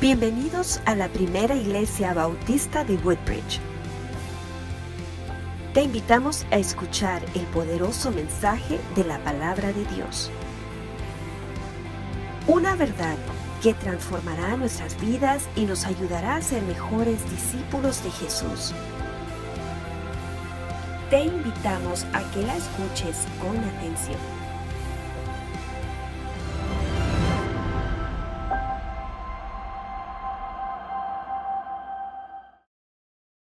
Bienvenidos a la primera iglesia bautista de Woodbridge. Te invitamos a escuchar el poderoso mensaje de la palabra de Dios. Una verdad que transformará nuestras vidas y nos ayudará a ser mejores discípulos de Jesús. Te invitamos a que la escuches con atención.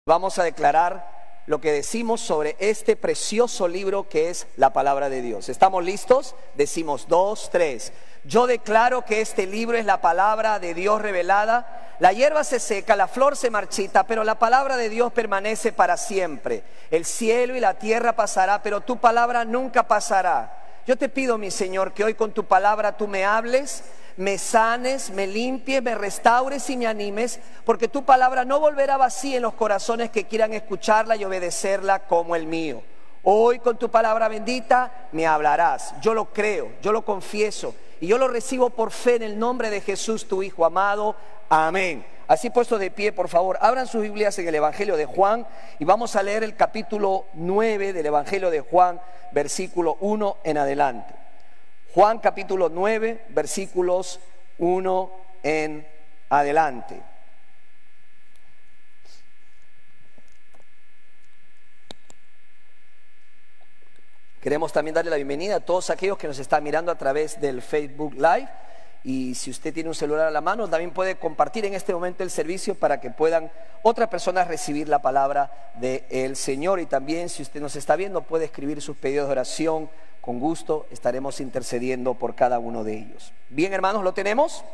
Vamos a declarar lo que decimos sobre este precioso libro que es la palabra de Dios. ¿Estamos listos? Decimos 2, 3. Yo declaro que este libro es la palabra de Dios revelada. La hierba se seca, la flor se marchita, pero la palabra de Dios permanece para siempre. El cielo y la tierra pasará, pero tu palabra nunca pasará. Yo te pido, mi Señor, que hoy con tu palabra tú me hables, me sanes, me limpies, me restaures y me animes, porque tu palabra no volverá vacía en los corazones que quieran escucharla y obedecerla como el mío. Hoy con tu palabra bendita me hablarás. Yo lo creo, yo lo confieso y yo lo recibo por fe en el nombre de Jesús, tu Hijo amado. Amén. Así puesto de pie, por favor, abran sus Biblias en el Evangelio de Juan y vamos a leer el capítulo 9 del Evangelio de Juan, versículo 1 en adelante. Juan capítulo 9, versículos 1 en adelante. Queremos también darle la bienvenida a todos aquellos que nos están mirando a través del Facebook Live. Y si usted tiene un celular a la mano, también puede compartir en este momento el servicio para que puedan otras personas recibir la palabra del Señor. Y también si usted nos está viendo, puede escribir sus pedidos de oración. Con gusto estaremos intercediendo por cada uno de ellos. Bien, hermanos, ¿lo tenemos?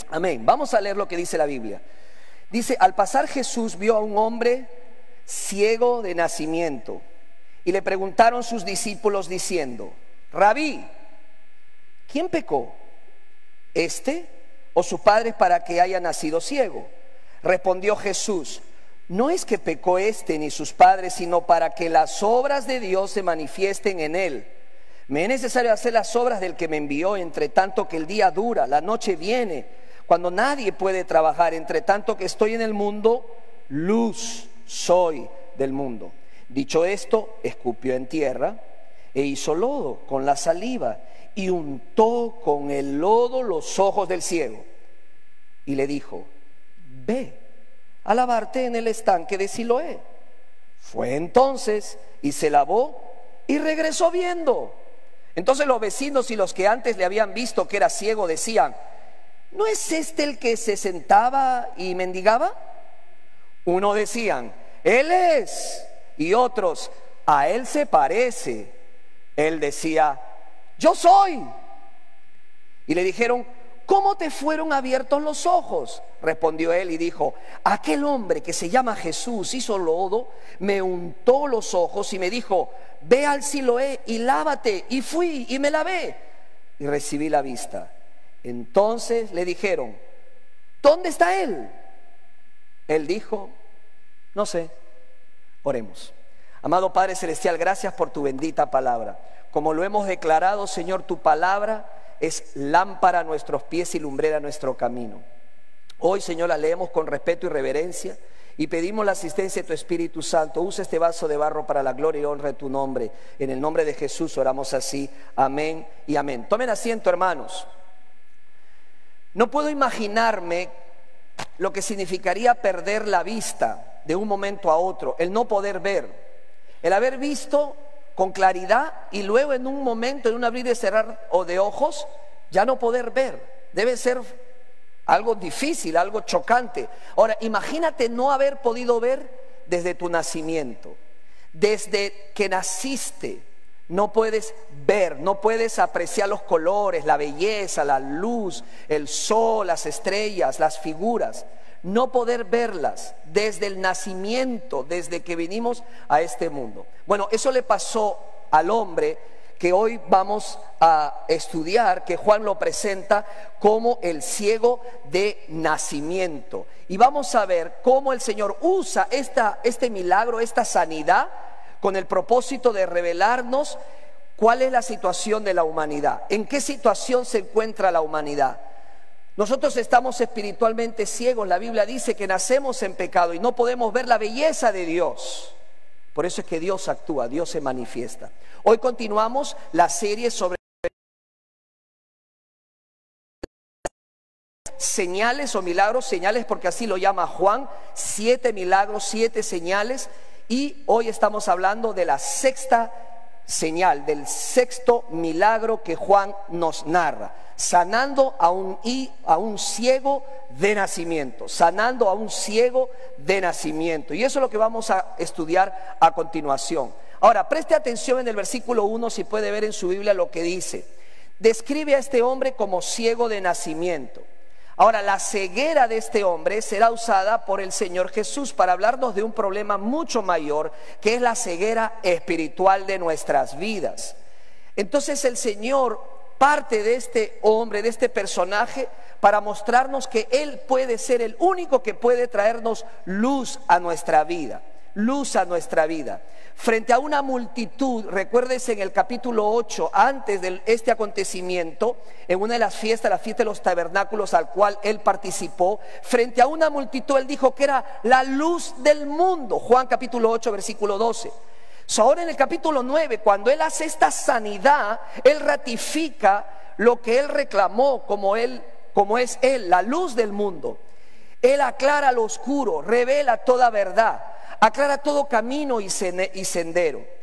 Amén. Vamos a leer lo que dice la Biblia. Dice: al pasar Jesús vio a un hombre ciego de nacimiento y le preguntaron sus discípulos diciendo: Rabí, ¿quién pecó, este o sus padres, para que haya nacido ciego? Respondió Jesús: no es que pecó este ni sus padres, sino para que las obras de Dios se manifiesten en él. Me es necesario hacer las obras del que me envió, entre tanto que el día dura, la noche viene, cuando nadie puede trabajar. Entre tanto que estoy en el mundo, luz soy del mundo. Dicho esto, escupió en tierra e hizo lodo con la saliva y untó con el lodo los ojos del ciego. Y le dijo: ve a lavarte en el estanque de Siloé. Fue entonces y se lavó y regresó viendo. Entonces los vecinos y los que antes le habían visto que era ciego decían: ¿no es este el que se sentaba y mendigaba? Uno decían: él es. Y otros: a él se parece. Él decía: yo soy. Y le dijeron: ¿cómo te fueron abiertos los ojos? Respondió él y dijo: aquel hombre que se llama Jesús hizo lodo, me untó los ojos y me dijo: ve al Siloé y lávate. Y fui y me lavé y recibí la vista. Entonces le dijeron: ¿dónde está él? Él dijo: no sé. Oremos. Amado Padre Celestial, gracias por tu bendita palabra. Como lo hemos declarado, Señor, tu palabra es lámpara a nuestros pies y lumbrera a nuestro camino. Hoy, Señor, la leemos con respeto y reverencia y pedimos la asistencia de tu Espíritu Santo. Usa este vaso de barro para la gloria y honra de tu nombre. En el nombre de Jesús oramos así. Amén y amén. Tomen asiento, hermanos. No puedo imaginarme lo que significaría perder la vista de un momento a otro, el no poder ver, el haber visto con claridad y luego en un momento, en un abrir y cerrar o de ojos, ya no poder ver. Debe ser algo difícil, algo chocante. Ahora, imagínate no haber podido ver desde tu nacimiento. Desde que naciste no puedes ver, no puedes apreciar los colores, la belleza, la luz, el sol, las estrellas, las figuras. No poder verlas desde el nacimiento, desde que vinimos a este mundo. Bueno, eso le pasó al hombre que hoy vamos a estudiar, que Juan lo presenta como el ciego de nacimiento. Y vamos a ver cómo el Señor usa este milagro, esta sanidad, con el propósito de revelarnos cuál es la situación de la humanidad, en qué situación se encuentra la humanidad. Nosotros estamos espiritualmente ciegos. La Biblia dice que nacemos en pecado y no podemos ver la belleza de Dios. Por eso es que Dios actúa, Dios se manifiesta. Hoy continuamos la serie sobre señales o milagros, señales porque así lo llama Juan, 7 milagros, 7 señales, y hoy estamos hablando de la sexta señal, del sexto milagro que Juan nos narra, sanando a un ciego de nacimiento, sanando a un ciego de nacimiento, y eso es lo que vamos a estudiar a continuación. Ahora, preste atención en el versículo 1, si puede ver en su Biblia lo que dice. Describe a este hombre como ciego de nacimiento. Ahora, la ceguera de este hombre será usada por el Señor Jesús para hablarnos de un problema mucho mayor, que es la ceguera espiritual de nuestras vidas. Entonces el Señor parte de este hombre, de este personaje, para mostrarnos que Él puede ser el único que puede traernos luz a nuestra vida. Luz a nuestra vida. Frente a una multitud, recuérdese en el capítulo 8, antes de este acontecimiento, en una de las fiestas, la fiesta de los tabernáculos al cual él participó, frente a una multitud él dijo que era la luz del mundo. Juan capítulo 8, versículo 12. Ahora en el capítulo 9, cuando él hace esta sanidad, él ratifica lo que él reclamó como es él, la luz del mundo. Él aclara lo oscuro, revela toda verdad, aclara todo camino y sendero.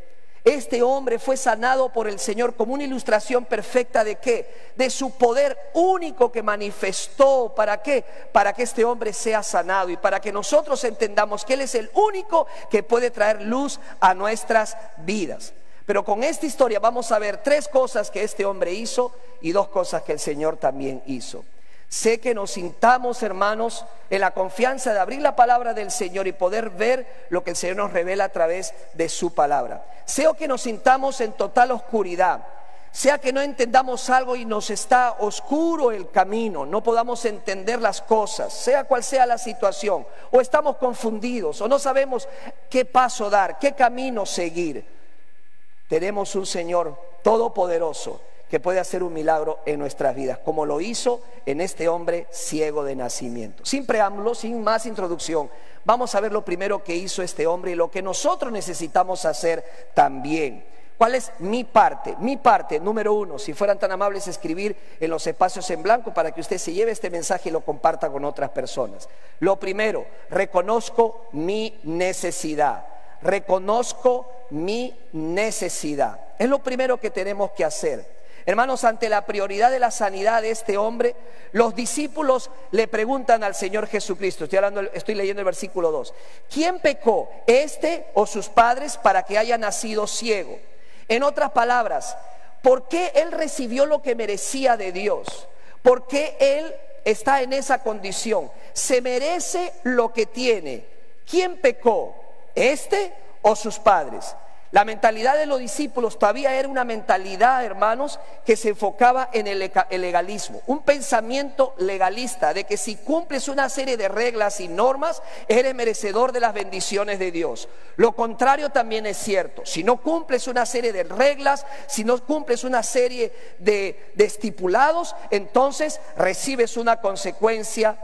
Este hombre fue sanado por el Señor como una ilustración perfecta de ¿qué? De su poder único que manifestó. ¿Para qué? Para que este hombre sea sanado y para que nosotros entendamos que Él es el único que puede traer luz a nuestras vidas. Pero con esta historia vamos a ver 3 cosas que este hombre hizo y 2 cosas que el Señor también hizo. Sé que nos sintamos, hermanos, en la confianza de abrir la palabra del Señor y poder ver lo que el Señor nos revela a través de su palabra. Sea que nos sintamos en total oscuridad, sea que no entendamos algo y nos está oscuro el camino, no podamos entender las cosas, sea cual sea la situación, o estamos confundidos, o no sabemos qué paso dar, qué camino seguir. Tenemos un Señor todopoderoso que puede hacer un milagro en nuestras vidas, como lo hizo en este hombre ciego de nacimiento. Sin preámbulo, sin más introducción, vamos a ver lo primero que hizo este hombre y lo que nosotros necesitamos hacer también. ¿Cuál es mi parte? Mi parte, número 1, si fueran tan amables, escribir en los espacios en blanco para que usted se lleve este mensaje y lo comparta con otras personas. Lo primero, reconozco mi necesidad. Reconozco mi necesidad. Es lo primero que tenemos que hacer. Hermanos, ante la prioridad de la sanidad de este hombre, los discípulos le preguntan al Señor Jesucristo, estoy leyendo el versículo 2, ¿quién pecó, este o sus padres, para que haya nacido ciego? En otras palabras, ¿por qué él recibió lo que merecía de Dios? ¿Por qué él está en esa condición? ¿Se merece lo que tiene? ¿Quién pecó, este o sus padres? La mentalidad de los discípulos todavía era una mentalidad, hermanos, que se enfocaba en el legalismo. Un pensamiento legalista de que si cumples una serie de reglas y normas, eres merecedor de las bendiciones de Dios. Lo contrario también es cierto. Si no cumples una serie de reglas, si no cumples una serie de estipulados, entonces recibes una consecuencia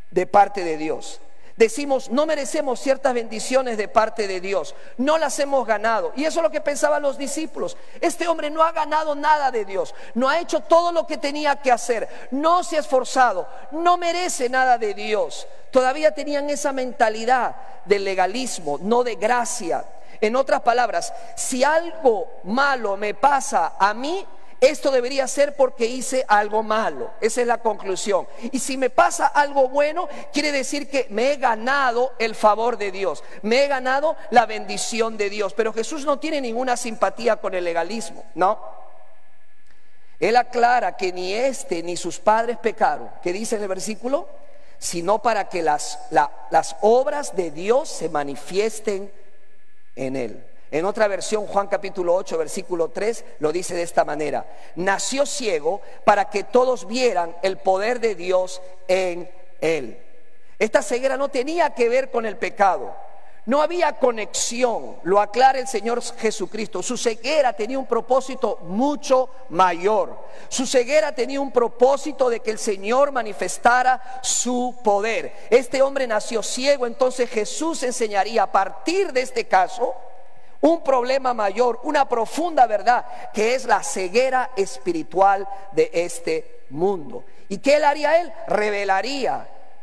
de parte de Dios. Decimos, no merecemos ciertas bendiciones de parte de Dios, no las hemos ganado. Y eso es lo que pensaban los discípulos. Este hombre no ha ganado nada de Dios, no ha hecho todo lo que tenía que hacer, no se ha esforzado, no merece nada de Dios. Todavía tenían esa mentalidad de legalismo, no de gracia. En otras palabras, si algo malo me pasa a mí, esto debería ser porque hice algo malo. Esa es la conclusión. Y si me pasa algo bueno, quiere decir que me he ganado el favor de Dios, me he ganado la bendición de Dios. Pero Jesús no tiene ninguna simpatía con el legalismo, ¿no? Él aclara que ni este ni sus padres pecaron. ¿Qué dice en el versículo? Sino para que las obras de Dios se manifiesten en él. En otra versión, Juan capítulo 8, versículo 3, lo dice de esta manera: nació ciego para que todos vieran el poder de Dios en él. Esta ceguera no tenía que ver con el pecado, No había conexión, lo aclara el Señor Jesucristo. Su ceguera tenía un propósito mucho mayor. Su ceguera tenía un propósito de que el Señor manifestara su poder. Este hombre nació ciego, entonces Jesús enseñaría a partir de este caso un problema mayor, una profunda verdad, que es la ceguera espiritual de este mundo. ¿Y qué él haría? Él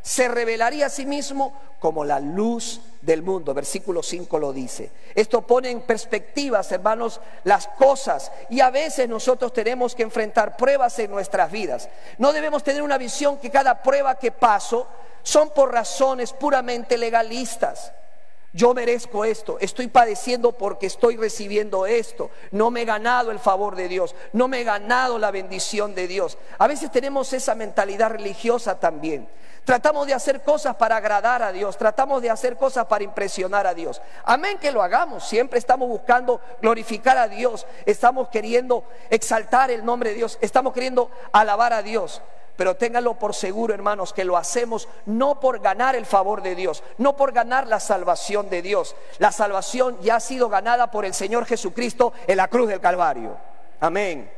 se revelaría a sí mismo como la luz del mundo. Versículo 5 lo dice. Esto pone en perspectivas, hermanos, las cosas, y a veces nosotros tenemos que enfrentar pruebas en nuestras vidas. No debemos tener una visión que cada prueba que paso son por razones puramente legalistas. Yo merezco esto, estoy padeciendo porque estoy recibiendo esto, no me he ganado el favor de Dios, no me he ganado la bendición de Dios. A veces tenemos esa mentalidad religiosa también. Tratamos de hacer cosas para agradar a Dios, tratamos de hacer cosas para impresionar a Dios. Amén que lo hagamos, siempre estamos buscando glorificar a Dios, estamos queriendo exaltar el nombre de Dios, estamos queriendo alabar a Dios. Pero ténganlo por seguro, hermanos, que lo hacemos no por ganar el favor de Dios, no por ganar la salvación de Dios. La salvación ya ha sido ganada por el Señor Jesucristo en la cruz del Calvario. Amén.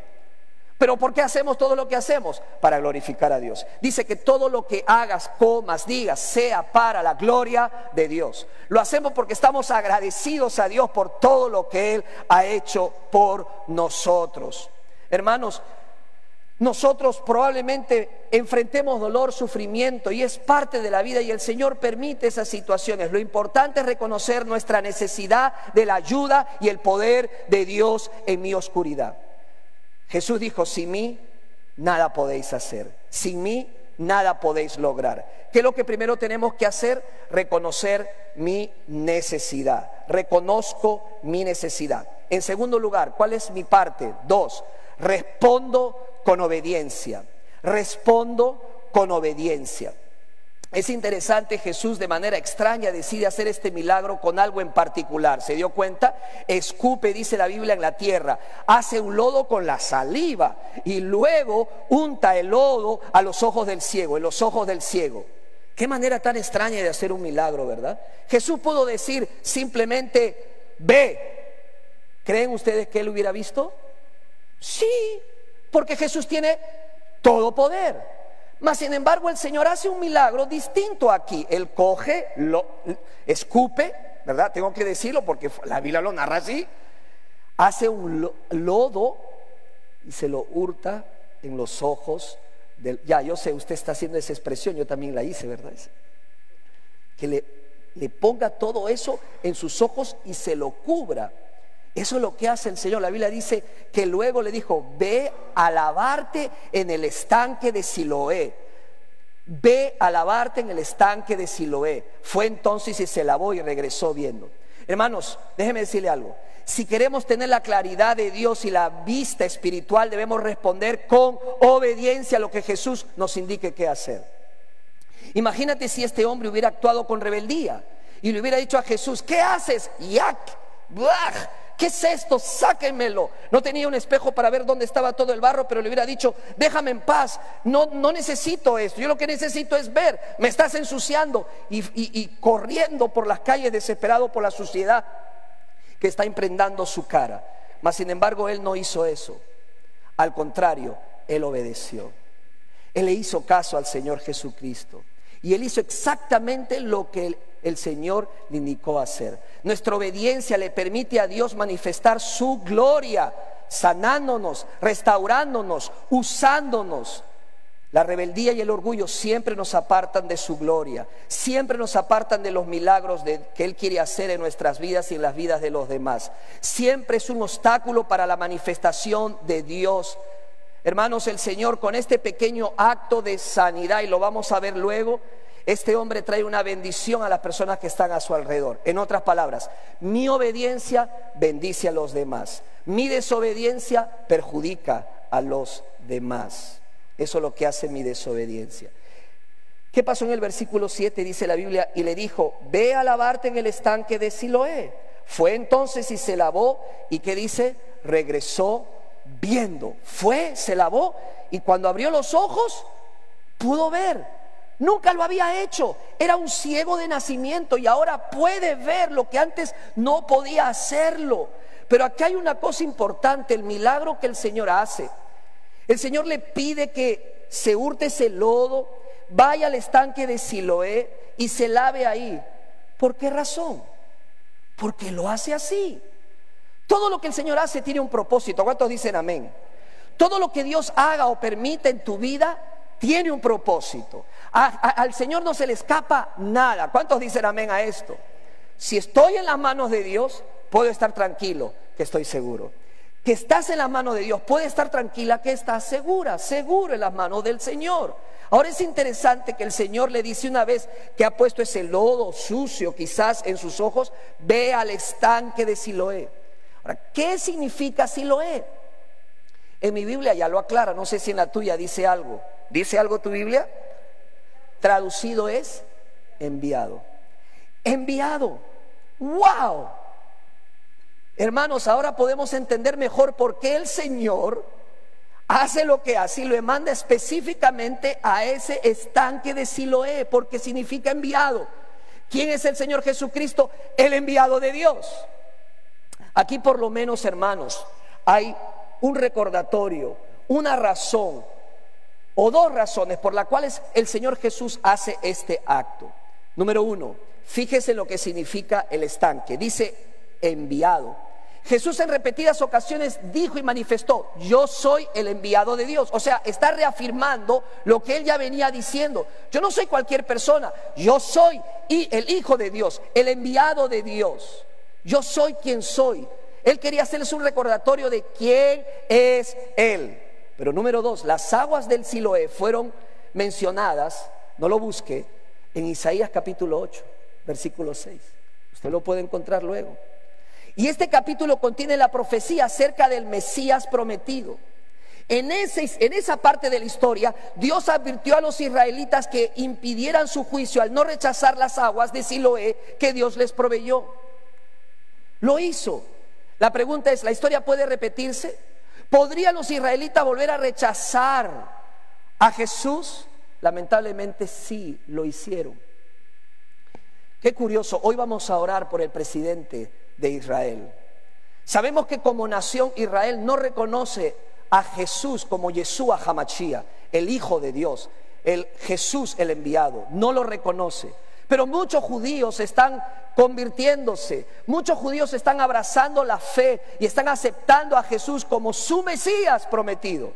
Pero ¿por qué hacemos todo lo que hacemos? Para glorificar a Dios. Dice que todo lo que hagas, comas, digas, sea para la gloria de Dios. Lo hacemos porque estamos agradecidos a Dios por todo lo que Él ha hecho por nosotros. Hermanos, nosotros probablemente enfrentemos dolor, sufrimiento, y es parte de la vida, y el Señor permite esas situaciones. Lo importante es reconocer nuestra necesidad de la ayuda y el poder de Dios en mi oscuridad. Jesús dijo: sin mí nada podéis hacer, sin mí nada podéis lograr. ¿Qué es lo que primero tenemos que hacer? Reconocer mi necesidad. Reconozco mi necesidad. En segundo lugar, ¿cuál es mi parte? 2. Respondo con obediencia. Respondo con obediencia. Es interesante, Jesús de manera extraña decide hacer este milagro con algo en particular. ¿Se dio cuenta? Escupe, dice la Biblia, en la tierra, hace un lodo con la saliva y luego unta el lodo a los ojos del ciego, en los ojos del ciego. Qué manera tan extraña de hacer un milagro, ¿verdad? Jesús pudo decir simplemente: ve. ¿Creen ustedes que él hubiera visto? Sí, porque Jesús tiene todo poder. Mas sin embargo el Señor hace un milagro distinto aquí. Él coge, lo escupe, ¿verdad? Tengo que decirlo porque la Biblia lo narra así. Hace un lodo y se lo hurta en los ojos del... Ya, yo sé, usted está haciendo esa expresión, yo también la hice, ¿verdad? Que le ponga todo eso en sus ojos y se lo cubra. Eso es lo que hace el Señor. La Biblia dice que luego le dijo: ve a lavarte en el estanque de Siloé. Ve a lavarte en el estanque de Siloé. Fue entonces y se lavó y regresó viendo. Hermanos, déjenme decirle algo. Si queremos tener la claridad de Dios y la vista espiritual, debemos responder con obediencia a lo que Jesús nos indique qué hacer. Imagínate si este hombre hubiera actuado con rebeldía y le hubiera dicho a Jesús: ¿qué haces? ¡Yac! ¡Blah! ¿Qué es esto? Sáquenmelo. No tenía un espejo para ver dónde estaba todo el barro, pero le hubiera dicho: déjame en paz, no necesito esto, yo lo que necesito es ver, me estás ensuciando, y corriendo por las calles desesperado por la suciedad que está impregnando su cara. Mas sin embargo él no hizo eso. Al contrario, él obedeció. Él le hizo caso al Señor Jesucristo y él hizo exactamente lo que el Señor le indicó hacer. Nuestra obediencia le permite a Dios manifestar su gloria, sanándonos, restaurándonos, usándonos. La rebeldía y el orgullo siempre nos apartan de su gloria, siempre nos apartan de los milagros que Él quiere hacer en nuestras vidas y en las vidas de los demás. Siempre es un obstáculo para la manifestación de Dios. Hermanos, el Señor, con este pequeño acto de sanidad, y lo vamos a ver luego, este hombre trae una bendición a las personas que están a su alrededor. En otras palabras, mi obediencia bendice a los demás, mi desobediencia perjudica a los demás. Eso es lo que hace mi desobediencia. ¿Qué pasó en el versículo 7? Dice la Biblia: y le dijo: ve a lavarte en el estanque de Siloé. Fue entonces y se lavó, y ¿qué dice? Regresó viendo. Fue, se lavó, y cuando abrió los ojos pudo ver. Nunca lo había hecho. Era un ciego de nacimiento y ahora puede ver lo que antes no podía hacerlo. Pero aquí hay una cosa importante, el milagro que el Señor hace. El Señor le pide que se hurte ese lodo, vaya al estanque de Siloé y se lave ahí. ¿Por qué razón? Porque lo hace así. Todo lo que el Señor hace tiene un propósito. ¿Cuántos dicen amén? Todo lo que Dios haga o permita en tu vida tiene un propósito. Al Señor no se le escapa nada. ¿Cuántos dicen amén a esto? Si estoy en las manos de Dios, puedo estar tranquilo, que estoy seguro. Que estás en las manos de Dios, puede estar tranquila que estás segura, seguro en las manos del Señor. Ahora es interesante que el Señor le dice una vez que ha puesto ese lodo sucio quizás en sus ojos, ve al estanque de Siloé. Ahora, ¿qué significa Siloé? En mi Biblia ya lo aclara, no sé si en la tuya dice algo. ¿Dice algo tu Biblia? Traducido es enviado. Enviado. ¡Wow! Hermanos, ahora podemos entender mejor por qué el Señor hace lo que hace y lo manda específicamente a ese estanque de Siloé, porque significa enviado. ¿Quién es el Señor Jesucristo? El enviado de Dios. Aquí por lo menos, hermanos, hay un recordatorio, una razón o dos razones por las cuales el Señor Jesús hace este acto. Número uno, fíjese lo que significa el estanque. Dice enviado. Jesús en repetidas ocasiones dijo y manifestó: yo soy el enviado de Dios. O sea, está reafirmando lo que él ya venía diciendo. Yo no soy cualquier persona, yo soy el Hijo de Dios, el enviado de Dios. Yo soy quien soy. Él quería hacerles un recordatorio de quién es Él. Pero número dos, las aguas del Siloé fueron mencionadas, no lo busque, en Isaías capítulo 8, versículo 6. Usted lo puede encontrar luego. Y este capítulo contiene la profecía acerca del Mesías prometido. En esa parte de la historia, Dios advirtió a los israelitas que impidieran su juicio al no rechazar las aguas de Siloé que Dios les proveyó. Lo hizo. La pregunta es, ¿la historia puede repetirse? ¿Podrían los israelitas volver a rechazar a Jesús? Lamentablemente sí, lo hicieron. Qué curioso, hoy vamos a orar por el presidente de Israel. Sabemos que como nación Israel no reconoce a Jesús como Yeshua HaMashiach, el Hijo de Dios, el Jesús el enviado, no lo reconoce. Pero muchos judíos están convirtiéndose, muchos judíos están abrazando la fe y están aceptando a Jesús como su Mesías prometido.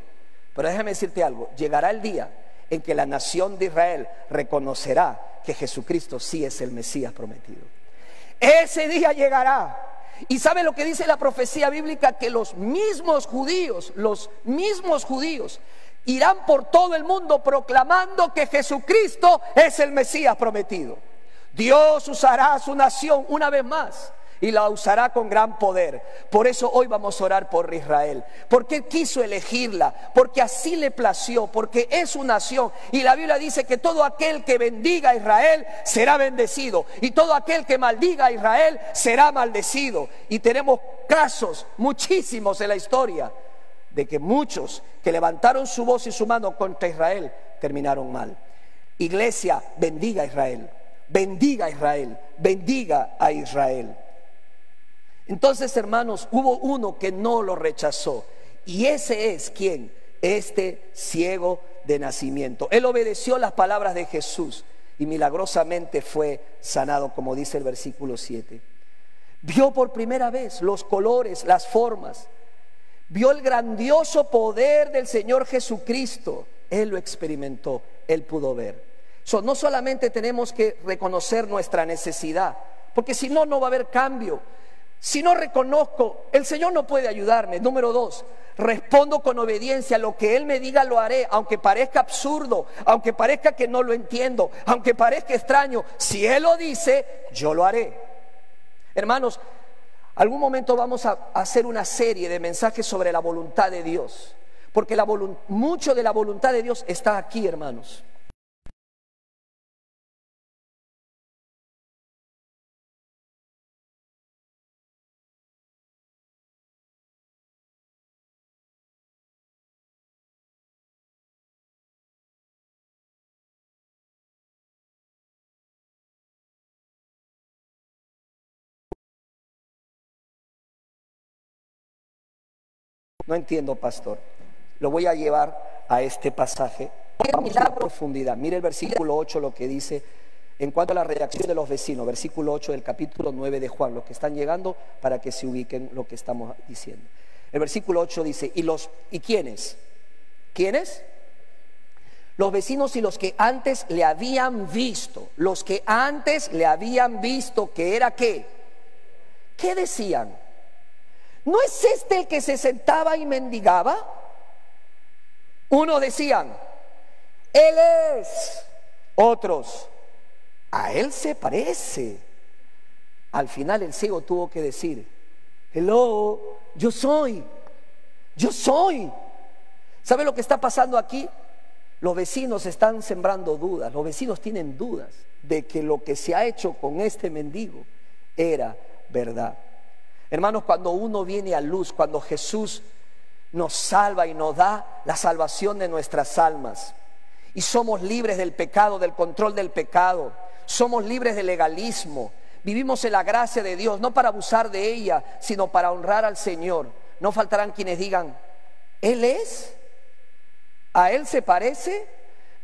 Pero déjame decirte algo, llegará el día en que la nación de Israel reconocerá que Jesucristo sí es el Mesías prometido. Ese día llegará. ¿Y sabe lo que dice la profecía bíblica? Que los mismos judíos irán por todo el mundo proclamando que Jesucristo es el Mesías prometido. Dios usará a su nación una vez más y la usará con gran poder. Por eso hoy vamos a orar por Israel, porque quiso elegirla, porque así le plació, porque es su nación. Y la Biblia dice que todo aquel que bendiga a Israel será bendecido, y todo aquel que maldiga a Israel será maldecido. Y tenemos casos muchísimos en la historia de que muchos que levantaron su voz y su mano contra Israel terminaron mal. Iglesia, bendiga a Israel, bendiga a Israel, bendiga a Israel. Entonces, hermanos, hubo uno que no lo rechazó, y ese es ¿quién? Este ciego de nacimiento. Él obedeció las palabras de Jesús y milagrosamente fue sanado, como dice el versículo 7. Vio por primera vez los colores, las formas, vio el grandioso poder del Señor Jesucristo. Él lo experimentó, él pudo ver. No solamente tenemos que reconocer nuestra necesidad, porque si no, no va a haber cambio. Si no reconozco, el Señor no puede ayudarme. Número dos, respondo con obediencia. Lo que Él me diga lo haré, aunque parezca absurdo, aunque parezca que no lo entiendo, aunque parezca extraño. Si Él lo dice, yo lo haré. Hermanos, algún momento vamos a hacer una serie de mensajes sobre la voluntad de Dios, porque mucho de la voluntad de Dios está aquí, hermanos. No entiendo, pastor. Lo voy a llevar a este pasaje. Vamos a la profundidad. Mire el versículo 8 lo que dice en cuanto a la reacción de los vecinos. Versículo 8 del capítulo 9 de Juan. Los que están llegando para que se ubiquen lo que estamos diciendo. El versículo 8 dice, ¿y quiénes? ¿Quiénes? Los vecinos y los que antes le habían visto. Los que antes le habían visto, que era ¿qué? ¿Qué decían? ¿No es este el que se sentaba y mendigaba? Unos decían, Él es. Otros, a Él se parece. Al final el ciego tuvo que decir, hello, yo soy. ¿Sabe lo que está pasando aquí? Los vecinos están sembrando dudas. Los vecinos tienen dudas de que lo que se ha hecho con este mendigo era verdad. Hermanos, cuando uno viene a luz, cuando Jesús nos salva y nos da la salvación de nuestras almas, y somos libres del pecado, del control del pecado, somos libres del legalismo, vivimos en la gracia de Dios, no para abusar de ella, sino para honrar al Señor. No faltarán quienes digan, ¿Él es? ¿A Él se parece?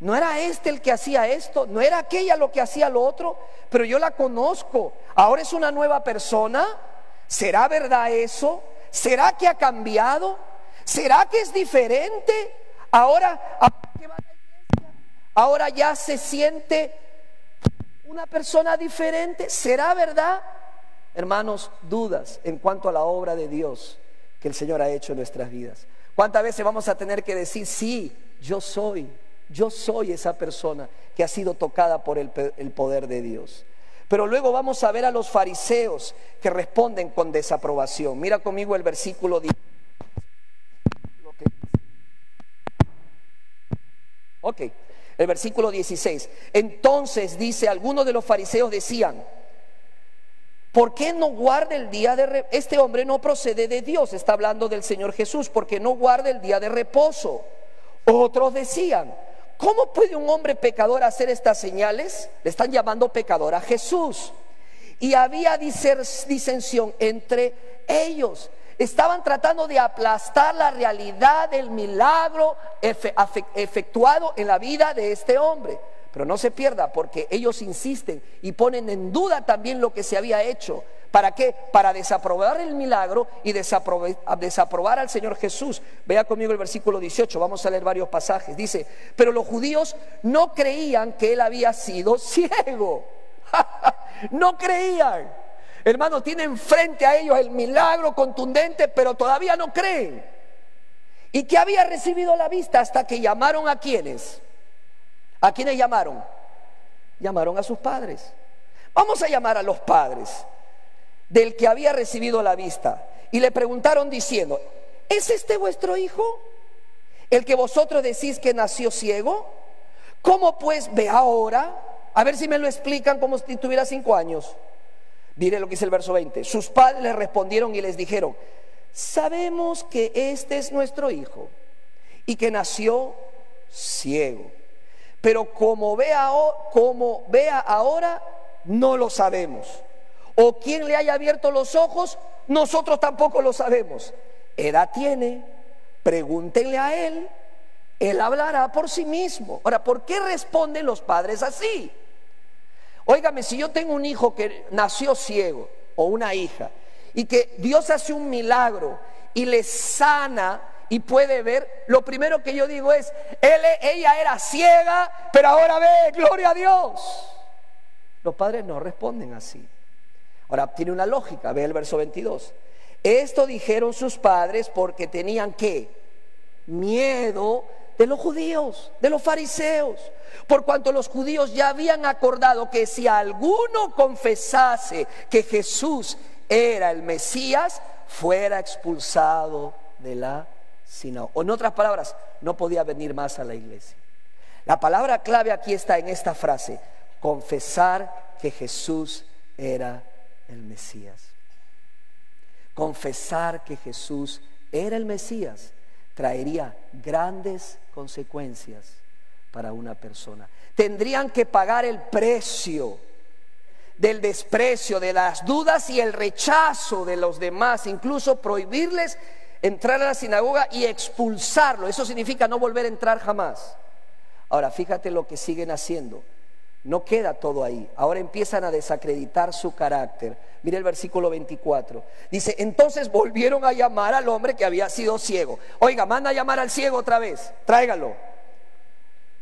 ¿No era este el que hacía esto? ¿No era aquella lo que hacía lo otro? Pero yo la conozco, ahora es una nueva persona. ¿Será verdad eso? ¿Será que ha cambiado? ¿Será que es diferente? Ahora que va a la iglesia, ahora ya se siente una persona diferente. ¿Será verdad? Hermanos, dudas en cuanto a la obra de Dios que el Señor ha hecho en nuestras vidas. ¿Cuántas veces vamos a tener que decir, sí, yo soy esa persona que ha sido tocada por el poder de Dios? Pero luego vamos a ver a los fariseos que responden con desaprobación. Mira conmigo el versículo 10. Ok, el versículo 16. Entonces dice, algunos de los fariseos decían, ¿por qué no guarda el día de reposo? Este hombre no procede de Dios, está hablando del Señor Jesús, porque no guarda el día de reposo. Otros decían, ¿cómo puede un hombre pecador hacer estas señales? Le están llamando pecador a Jesús. Y había disensión entre ellos. Estaban tratando de aplastar la realidad del milagro efectuado en la vida de este hombre. Pero no se pierda, porque ellos insisten y ponen en duda también lo que se había hecho. ¿Para qué? Para desaprobar el milagro y desaprobar al Señor Jesús. Vea conmigo el versículo 18, vamos a leer varios pasajes. Dice, pero los judíos no creían que él había sido ciego. No creían. Hermanos, tienen frente a ellos el milagro contundente, pero todavía no creen. ¿Y que había recibido la vista? Hasta que llamaron a ¿quiénes? ¿A quiénes llamaron? Llamaron a sus padres. Vamos a llamar a los padres del que había recibido la vista. Y le preguntaron diciendo, ¿es este vuestro hijo? ¿El que vosotros decís que nació ciego? ¿Cómo pues ve ahora? A ver si me lo explican como si tuviera 5 años. Mire lo que dice el verso 20. Sus padres le respondieron y les dijeron, sabemos que este es nuestro hijo y que nació ciego. Pero como vea ahora, no lo sabemos. O quien le haya abierto los ojos, nosotros tampoco lo sabemos. Edad tiene, pregúntenle a él, él hablará por sí mismo. Ahora, ¿por qué responden los padres así? Óigame, si yo tengo un hijo que nació ciego, o una hija, y que Dios hace un milagro y le sana y puede ver, lo primero que yo digo es, ella era ciega, pero ahora ve, gloria a Dios. Los padres no responden así. Ahora, tiene una lógica, ve el verso 22. Esto dijeron sus padres porque tenían ¿qué? Miedo de los judíos, de los fariseos, por cuanto los judíos ya habían acordado que si alguno confesase que Jesús era el Mesías, fuera expulsado de la sinagoga. O en otras palabras, no podía venir más a la iglesia. La palabra clave aquí está en esta frase: confesar que Jesús era el Mesías. Confesar que Jesús era el Mesías traería grandes consecuencias para una persona. Tendrían que pagar el precio del desprecio, de las dudas y el rechazo de los demás, incluso prohibirles entrar a la sinagoga y expulsarlo. Eso significa no volver a entrar jamás. Ahora, fíjate lo que siguen haciendo. No queda todo ahí. Ahora empiezan a desacreditar su carácter. Mire el versículo 24. Dice, entonces volvieron a llamar al hombre que había sido ciego. Oiga, manda a llamar al ciego otra vez. Tráigalo.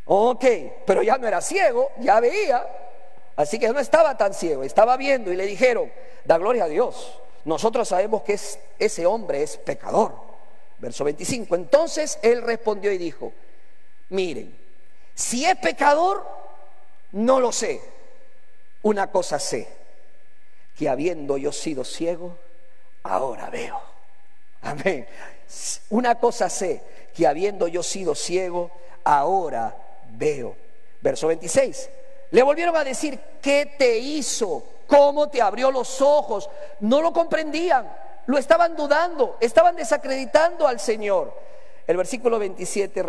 Ok, pero ya no era ciego, ya veía. Así que no estaba tan ciego, estaba viendo. Y le dijeron, da gloria a Dios. Nosotros sabemos que ese hombre es pecador. Verso 25. Entonces él respondió y dijo, miren, si es pecador, no lo sé. Una cosa sé, que habiendo yo sido ciego, ahora veo. Amén. Una cosa sé, que habiendo yo sido ciego, ahora veo. Verso 26. Le volvieron a decir, ¿qué te hizo? ¿Cómo te abrió los ojos? No lo comprendían, lo estaban dudando, estaban desacreditando al Señor. El versículo 27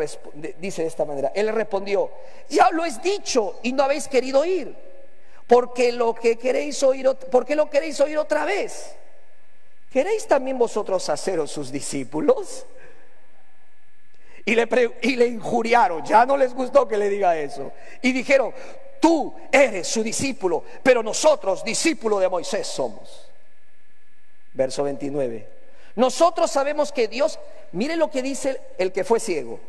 dice de esta manera, él le respondió, ya lo he dicho y no habéis querido oír. ¿Por qué lo queréis oír otra vez? ¿Queréis también vosotros haceros sus discípulos? Y le injuriaron, ya no les gustó que le diga eso. Y dijeron, tú eres su discípulo, pero nosotros discípulos de Moisés somos. Verso 29. Nosotros sabemos que Dios, mire lo que dice el que fue ciego.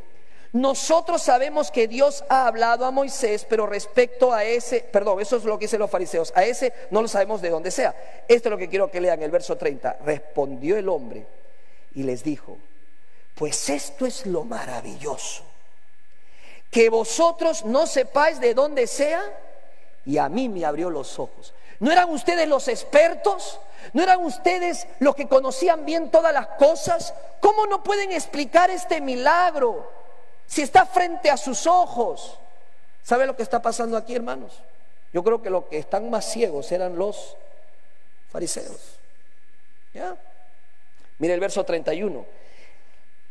Nosotros sabemos que Dios ha hablado a Moisés, pero respecto a ese, eso es lo que dicen los fariseos, a ese no lo sabemos de dónde sea. Esto es lo que quiero que lean, el verso 30. Respondió el hombre y les dijo, pues esto es lo maravilloso, que vosotros no sepáis de dónde sea, y a mí me abrió los ojos. ¿No eran ustedes los expertos? ¿No eran ustedes los que conocían bien todas las cosas? ¿Cómo no pueden explicar este milagro si está frente a sus ojos? ¿Sabe lo que está pasando aquí, hermanos? Yo creo que los que están más ciegos eran los fariseos. ¿Ya? Mire el verso 31.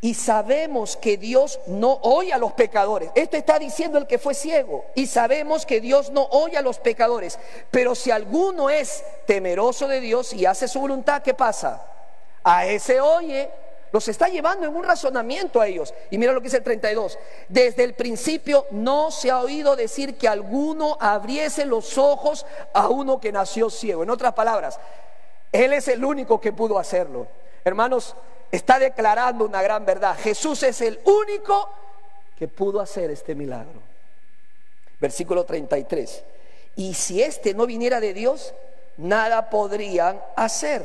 Y sabemos que Dios no oye a los pecadores. Esto está diciendo el que fue ciego. Y sabemos que Dios no oye a los pecadores. Pero si alguno es temeroso de Dios y hace su voluntad, ¿qué pasa? A ese oye. Los está llevando en un razonamiento a ellos. Y mira lo que dice el 32. Desde el principio no se ha oído decir que alguno abriese los ojos a uno que nació ciego. En otras palabras, Él es el único que pudo hacerlo. Hermanos, está declarando una gran verdad. Jesús es el único que pudo hacer este milagro. Versículo 33. Y si este no viniera de Dios, nada podrían hacer.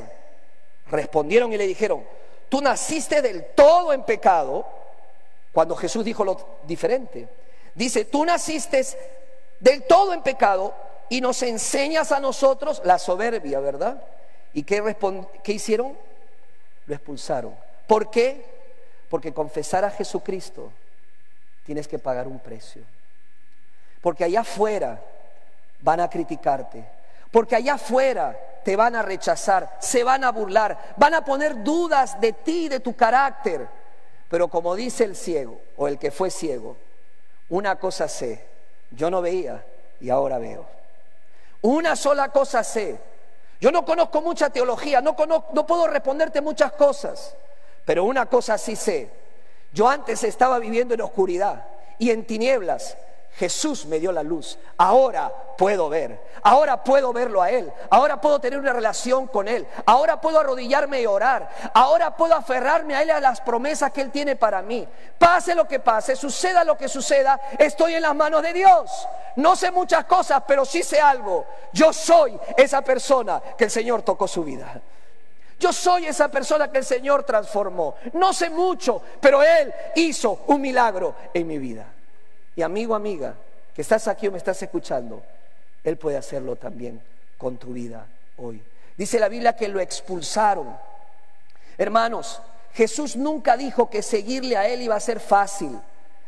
Respondieron y le dijeron, tú naciste del todo en pecado. Cuando Jesús dijo lo diferente, dice, tú naciste del todo en pecado y nos enseñas a nosotros la soberbia, ¿verdad? ¿Y qué hicieron? Lo expulsaron. ¿Por qué? Porque confesar a Jesucristo tienes que pagar un precio. Porque allá afuera van a criticarte. Porque allá afuera te van a rechazar, se van a burlar, van a poner dudas de ti, de tu carácter. Pero como dice el ciego o el que fue ciego, una cosa sé, yo no veía y ahora veo. Una sola cosa sé. Yo no conozco mucha teología, no puedo responderte muchas cosas, pero una cosa sí sé. Yo antes estaba viviendo en oscuridad y en tinieblas. Jesús me dio la luz. Ahora puedo ver. Ahora puedo verlo a Él. Ahora puedo tener una relación con Él. Ahora puedo arrodillarme y orar. Ahora puedo aferrarme a Él, a las promesas que Él tiene para mí. Pase lo que pase, suceda lo que suceda, estoy en las manos de Dios. No sé muchas cosas, pero sí sé algo. Yo soy esa persona que el Señor tocó su vida. Yo soy esa persona que el Señor transformó. No sé mucho, pero Él hizo un milagro en mi vida. Y amigo, amiga, que estás aquí o me estás escuchando, Él puede hacerlo también con tu vida hoy. Dice la Biblia que lo expulsaron. Hermanos, Jesús nunca dijo que seguirle a Él iba a ser fácil.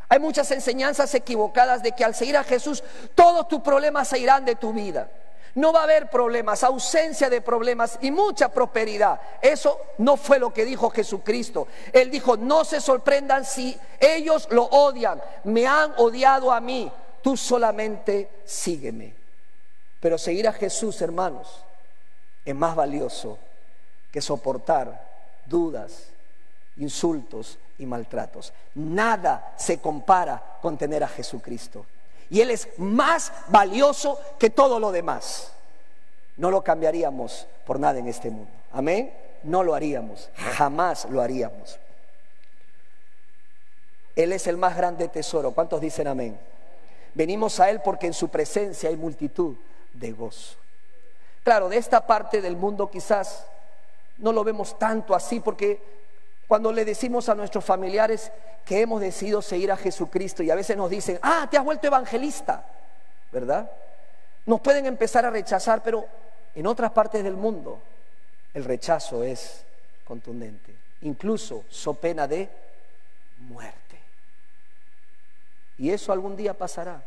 Hay muchas enseñanzas equivocadas de que al seguir a Jesús todos tus problemas se irán de tu vida. No va a haber problemas, ausencia de problemas y mucha prosperidad. Eso no fue lo que dijo Jesucristo. Él dijo, no se sorprendan si ellos lo odian. Me han odiado a mí. Tú solamente sígueme. Pero seguir a Jesús, hermanos, es más valioso que soportar dudas insultos y maltratos. Nada se compara con tener a Jesucristo. Y Él es más valioso que todo lo demás. No lo cambiaríamos por nada en este mundo. Amén. No lo haríamos, jamás lo haríamos. Él es el más grande tesoro. ¿Cuántos dicen amén? Venimos a Él porque en su presencia hay multitud de gozo. Claro, de esta parte del mundo quizás no lo vemos tanto así, porque cuando le decimos a nuestros familiares que hemos decidido seguir a Jesucristo y a veces nos dicen, te has vuelto evangelista, ¿verdad? Nos pueden empezar a rechazar, pero en otras partes del mundo el rechazo es contundente, incluso so pena de muerte. Y eso algún día pasará,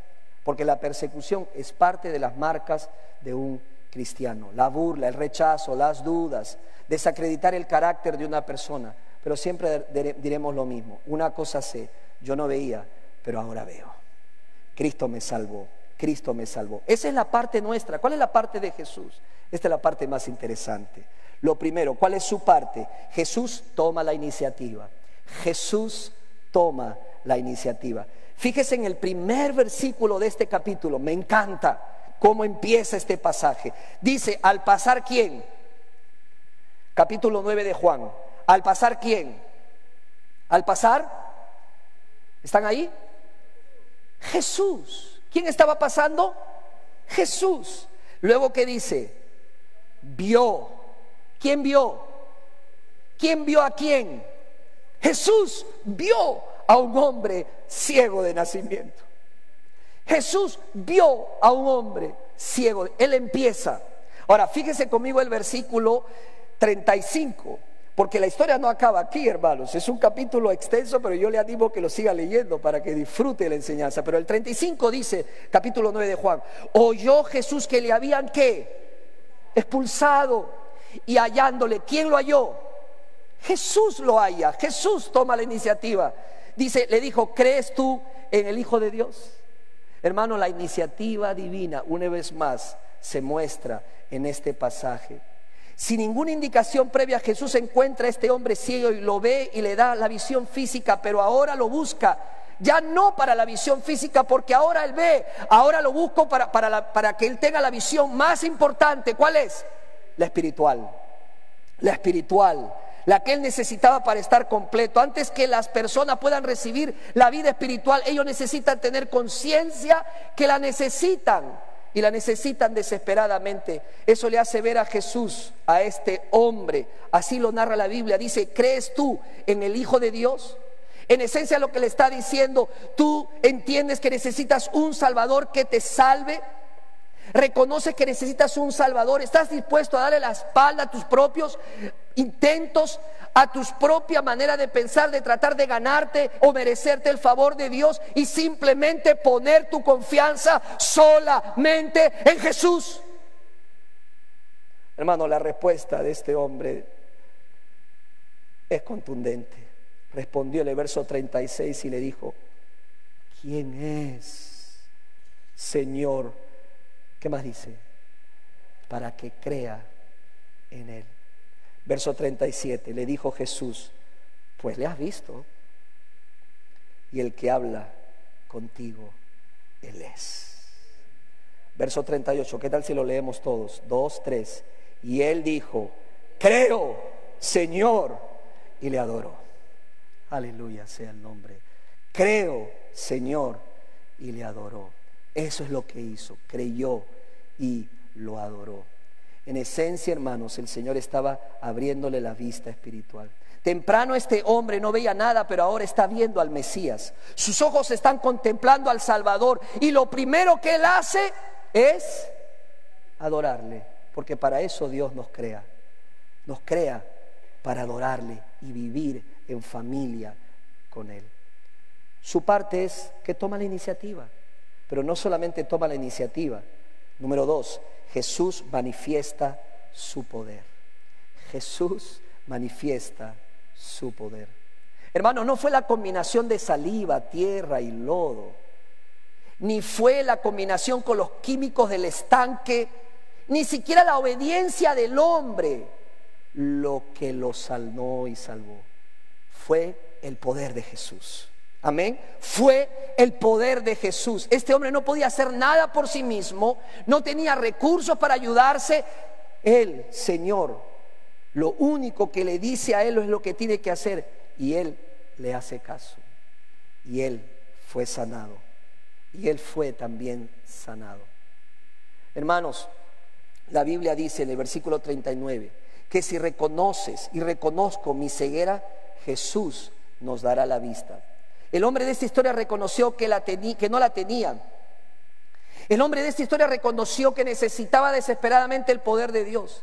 porque la persecución es parte de las marcas de un cristiano. La burla, el rechazo, las dudas, desacreditar el carácter de una persona. Pero siempre diremos lo mismo. Una cosa sé, yo no veía, pero ahora veo. Cristo me salvó, Cristo me salvó. Esa es la parte nuestra. ¿Cuál es la parte de Jesús? Esta es la parte más interesante. Lo primero, ¿cuál es su parte? Jesús toma la iniciativa. Jesús toma la iniciativa. Fíjese en el primer versículo de este capítulo. Me encanta cómo empieza este pasaje. Dice, ¿al pasar quién? Capítulo 9 de Juan. ¿Al pasar quién? ¿Al pasar? ¿Están ahí? Jesús. ¿Quién estaba pasando? Jesús. Luego, ¿qué dice? Vio. ¿Quién vio? ¿Quién vio a quién? Jesús vio a un hombre ciego de nacimiento. Jesús vio a un hombre ciego. Él empieza. Ahora, fíjese conmigo el versículo 35, porque la historia no acaba aquí, hermanos. Es un capítulo extenso, pero yo le animo que lo siga leyendo para que disfrute la enseñanza. Pero el 35 dice, capítulo 9 de Juan, oyó Jesús que le habían, ¿qué? Expulsado. Y hallándole, ¿quién lo halló? Jesús lo halla. Jesús toma la iniciativa. Dice, le dijo, ¿crees tú en el Hijo de Dios? Hermano, la iniciativa divina una vez más se muestra en este pasaje. Sin ninguna indicación previa, Jesús encuentra a este hombre ciego y lo ve y le da la visión física, pero ahora lo busca, ya no para la visión física, porque ahora él ve, ahora lo busco para que él tenga la visión más importante. ¿Cuál es? La espiritual. La espiritual. La que él necesitaba para estar completo. Antes que las personas puedan recibir la vida espiritual, ellos necesitan tener conciencia que la necesitan. Y la necesitan desesperadamente. Eso le hace ver a Jesús, a este hombre. Así lo narra la Biblia. Dice, ¿crees tú en el Hijo de Dios? En esencia lo que le está diciendo, ¿tú entiendes que necesitas un Salvador que te salve? ¿Reconoces que necesitas un Salvador? ¿Estás dispuesto a darle la espalda a tus propios intentos, a tu propia manera de pensar, de tratar de ganarte o merecerte el favor de Dios, y simplemente poner tu confianza solamente en Jesús? Hermano, la respuesta de este hombre es contundente. Respondió en el verso 36 y le dijo, ¿quién es, Señor? ¿Qué más dice? Para que crea en Él. Verso 37, le dijo Jesús, pues le has visto, y el que habla contigo, Él es. Verso 38, ¿qué tal si lo leemos todos? 2, 3. Y él dijo, creo, Señor, y le adoró. Aleluya sea el nombre. Creo, Señor, y le adoró. Eso es lo que hizo, creyó y lo adoró. En esencia, hermanos, el Señor estaba abriéndole la vista espiritual. Temprano este hombre no veía nada, pero ahora está viendo al Mesías. Sus ojos están contemplando al Salvador, y lo primero que él hace es adorarle, porque para eso Dios nos crea. Nos crea para adorarle y vivir en familia con Él. Su parte es que toma la iniciativa, pero no solamente toma la iniciativa. Número 2, Jesús manifiesta su poder. Jesús manifiesta su poder. Hermano, no fue la combinación de saliva, tierra y lodo, ni fue la combinación con los químicos del estanque, ni siquiera la obediencia del hombre lo que lo sanó y salvó. fue el poder de Jesús. Amén. Fue el poder de Jesús. Este hombre no podía hacer nada por sí mismo, no tenía recursos para ayudarse. El Señor, lo único que le dice a él es lo que tiene que hacer, y él le hace caso. Y él fue sanado. Y él fue también sanado. Hermanos, la Biblia dice en el versículo 39 que si reconoces y reconozco mi ceguera, Jesús nos dará la vista. El hombre de esta historia reconoció que no la tenía. El hombre de esta historia reconoció que necesitaba desesperadamente el poder de Dios.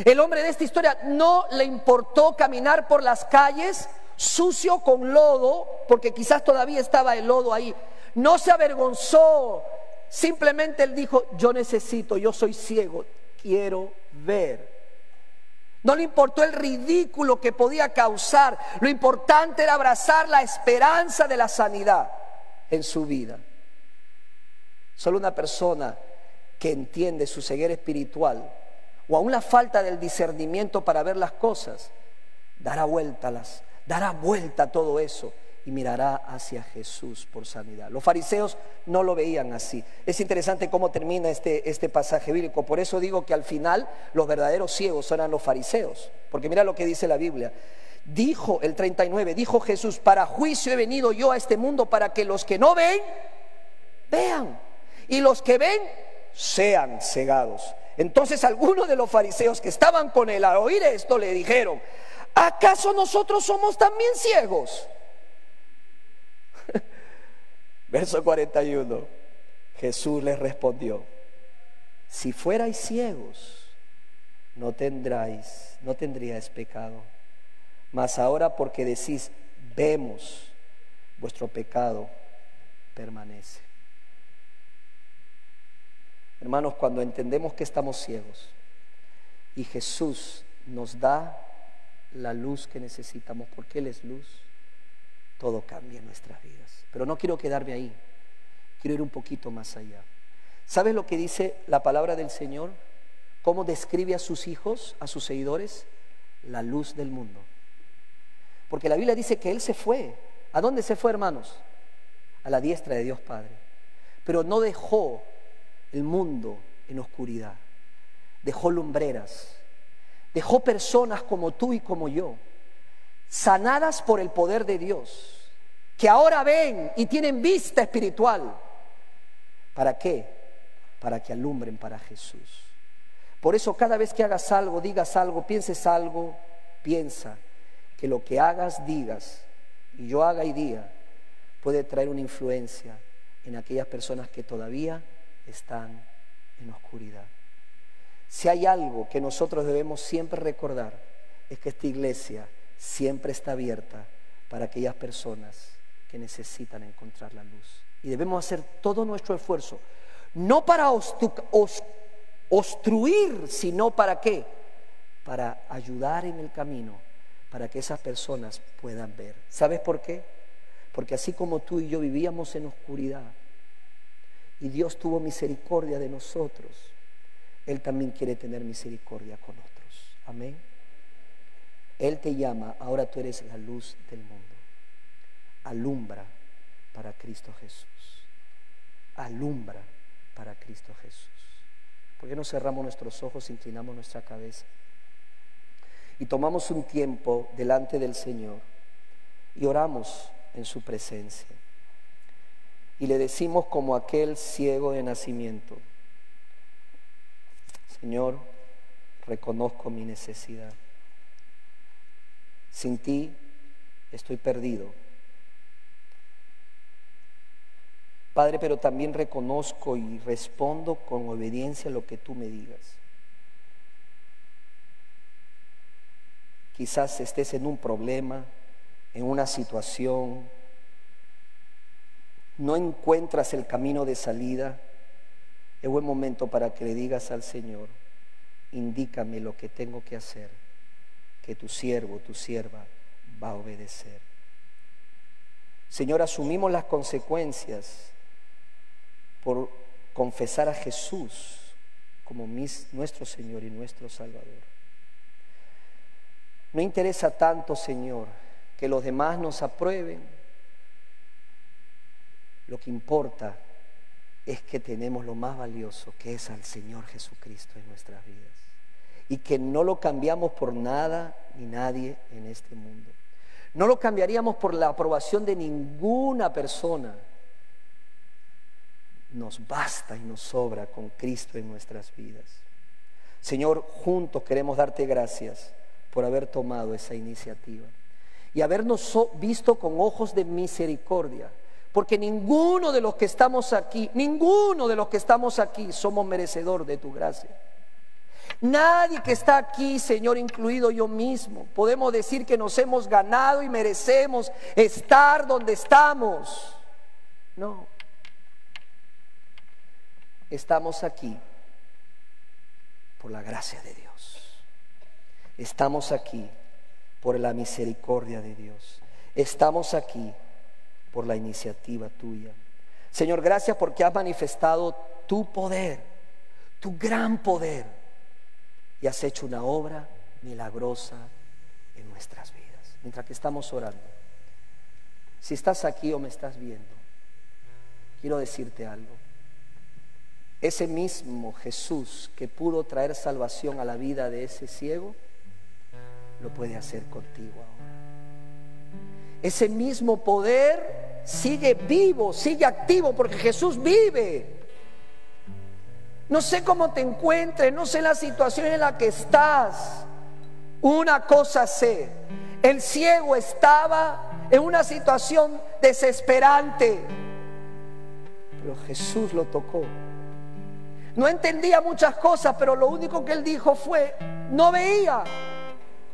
El hombre de esta historia no le importó caminar por las calles sucio con lodo, porque quizás todavía estaba el lodo ahí. No se avergonzó, simplemente él dijo: yo necesito, yo soy ciego, quiero ver. No le importó el ridículo que podía causar. Lo importante era abrazar la esperanza de la sanidad en su vida. Solo una persona que entiende su ceguera espiritual, o aún la falta del discernimiento para ver las cosas, dará vuelta a todo eso y mirará hacia Jesús por sanidad. Los fariseos no lo veían así. Es interesante cómo termina este pasaje bíblico. Por eso digo que al final los verdaderos ciegos eran los fariseos. Porque mira lo que dice la Biblia. Dijo el 39, dijo Jesús: para juicio he venido yo a este mundo, para que los que no ven, vean, y los que ven, sean cegados. Entonces algunos de los fariseos que estaban con él al oír esto le dijeron: ¿acaso nosotros somos también ciegos? Verso 41, Jesús les respondió: si fuerais ciegos, no tendríais pecado. Mas ahora, porque decís vemos, vuestro pecado permanece. Hermanos, cuando entendemos que estamos ciegos y Jesús nos da la luz que necesitamos, porque Él es luz, todo cambia en nuestras vidas. Pero no quiero quedarme ahí, quiero ir un poquito más allá. ¿Sabes lo que dice la palabra del Señor? ¿Cómo describe a sus hijos, a sus seguidores? La luz del mundo. Porque la Biblia dice que Él se fue. ¿A dónde se fue, hermanos? A la diestra de Dios Padre. Pero no dejó el mundo en oscuridad. Dejó lumbreras. Dejó personas como tú y como yo, sanadas por el poder de Dios, que ahora ven y tienen vista espiritual. ¿Para qué? Para que alumbren para Jesús. Por eso cada vez que hagas algo, digas algo, pienses algo, piensa que lo que hagas, digas, y yo haga y diga, puede traer una influencia en aquellas personas que todavía están en oscuridad. Si hay algo que nosotros debemos siempre recordar, es que esta iglesia siempre está abierta para aquellas personas que necesitan encontrar la luz. Y debemos hacer todo nuestro esfuerzo, no para obstruir, sino para ¿qué? Para ayudar en el camino, para que esas personas puedan ver. ¿Sabes por qué? Porque así como tú y yo vivíamos en oscuridad y Dios tuvo misericordia de nosotros, Él también quiere tener misericordia con otros. Amén. Él te llama, ahora tú eres la luz del mundo. Alumbra para Cristo Jesús. Alumbra para Cristo Jesús. ¿Por qué no cerramos nuestros ojos, inclinamos nuestra cabeza y tomamos un tiempo delante del Señor y oramos en su presencia? Y le decimos como aquel ciego de nacimiento: Señor, reconozco mi necesidad. Sin ti estoy perdido. Padre, pero también reconozco y respondo con obediencia a lo que tú me digas. Quizás estés en un problema, en una situación, no encuentras el camino de salida. Es buen momento para que le digas al Señor: indícame lo que tengo que hacer, que tu siervo, tu sierva va a obedecer. Señor, asumimos las consecuencias por confesar a Jesús como nuestro Señor y nuestro Salvador. No interesa tanto, Señor, que los demás nos aprueben. Lo que importa es que tenemos lo más valioso, que es al Señor Jesucristo en nuestras vidas, y que no lo cambiamos por nada ni nadie en este mundo. No lo cambiaríamos por la aprobación de ninguna persona. Nos basta y nos sobra con Cristo en nuestras vidas. Señor, juntos queremos darte gracias por haber tomado esa iniciativa y habernos visto con ojos de misericordia, porque ninguno de los que estamos aquí somos merecedor de tu gracia. Nadie que está aquí, Señor, incluido yo mismo, podemos decir que nos hemos ganado y merecemos estar donde estamos. No. Estamos aquí por la gracia de Dios. Estamos aquí por la misericordia de Dios. Estamos aquí por la iniciativa tuya. Señor, gracias porque has manifestado tu poder, tu gran poder, y has hecho una obra milagrosa en nuestras vidas. Mientras que estamos orando, si estás aquí o me estás viendo, quiero decirte algo. Ese mismo Jesús que pudo traer salvación a la vida de ese ciego, lo puede hacer contigo ahora. Ese mismo poder sigue vivo, sigue activo, porque Jesús vive. No sé cómo te encuentres, no sé la situación en la que estás. Una cosa sé, el ciego estaba en una situación desesperante, pero Jesús lo tocó. No entendía muchas cosas, pero lo único que él dijo fue: no veía,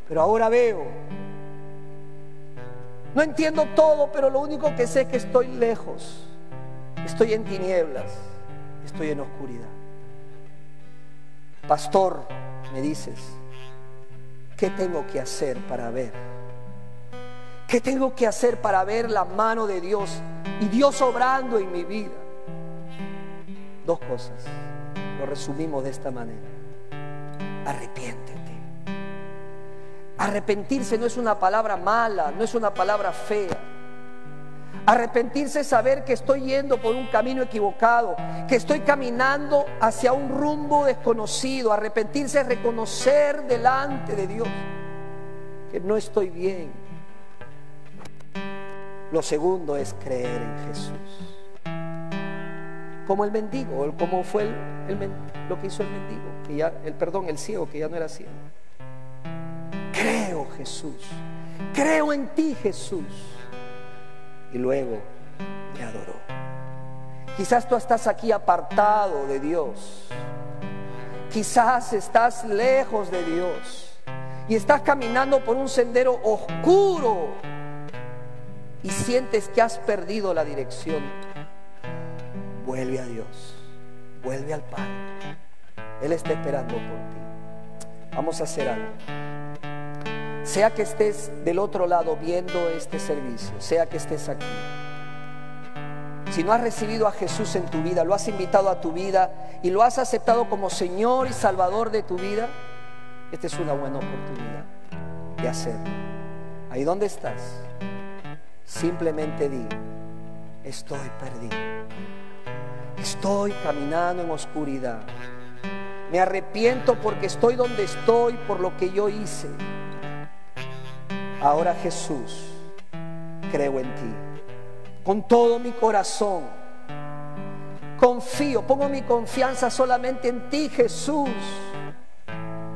pero ahora veo. No entiendo todo, pero lo único que sé es que estoy lejos, estoy en tinieblas, estoy en oscuridad. Pastor, me dices, ¿qué tengo que hacer para ver? ¿Qué tengo que hacer para ver la mano de Dios y Dios obrando en mi vida? Dos cosas. Lo resumimos de esta manera: arrepiéntete. Arrepentirse no es una palabra mala, no es una palabra fea. Arrepentirse es saber que estoy yendo por un camino equivocado, que estoy caminando hacia un rumbo desconocido. Arrepentirse es reconocer delante de Dios que no estoy bien. Lo segundo es creer en Jesús. Como el mendigo, como fue lo que hizo el mendigo, que ya, el ciego, que ya no era ciego. Creo, Jesús, creo en ti, Jesús. Y luego me adoró. Quizás tú estás aquí apartado de Dios, quizás estás lejos de Dios y estás caminando por un sendero oscuro y sientes que has perdido la dirección. Vuelve a Dios, vuelve al Padre. Él está esperando por ti. Vamos a hacer algo. Sea que estés del otro lado viendo este servicio, sea que estés aquí, si no has recibido a Jesús en tu vida, lo has invitado a tu vida y lo has aceptado como Señor y Salvador de tu vida, esta es una buena oportunidad de hacerlo. Ahí donde estás, simplemente di: estoy perdido, estoy caminando en oscuridad, me arrepiento porque estoy donde estoy por lo que yo hice. Ahora, Jesús, creo en ti con todo mi corazón, confío, pongo mi confianza solamente en ti, Jesús.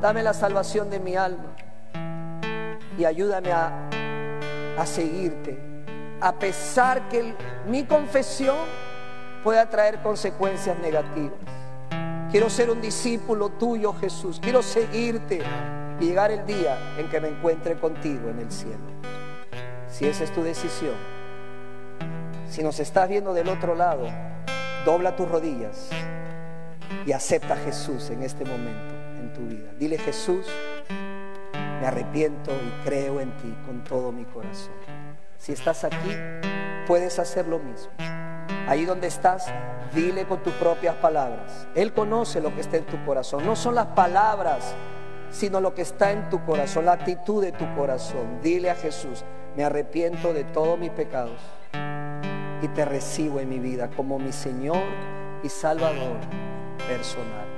Dame la salvación de mi alma y ayúdame a seguirte, a pesar que mi confesión pueda traer consecuencias negativas. Quiero ser un discípulo tuyo, Jesús. Quiero seguirte y llegar el día en que me encuentre contigo en el cielo. Si esa es tu decisión, si nos estás viendo del otro lado, dobla tus rodillas y acepta a Jesús en este momento en tu vida. Dile: Jesús, me arrepiento y creo en ti con todo mi corazón. Si estás aquí, puedes hacer lo mismo. Ahí donde estás, dile con tus propias palabras. Él conoce lo que está en tu corazón. No son las palabras sino lo que está en tu corazón, la actitud de tu corazón. Dile a Jesús: me arrepiento de todos mis pecados y te recibo en mi vida como mi Señor y Salvador personal.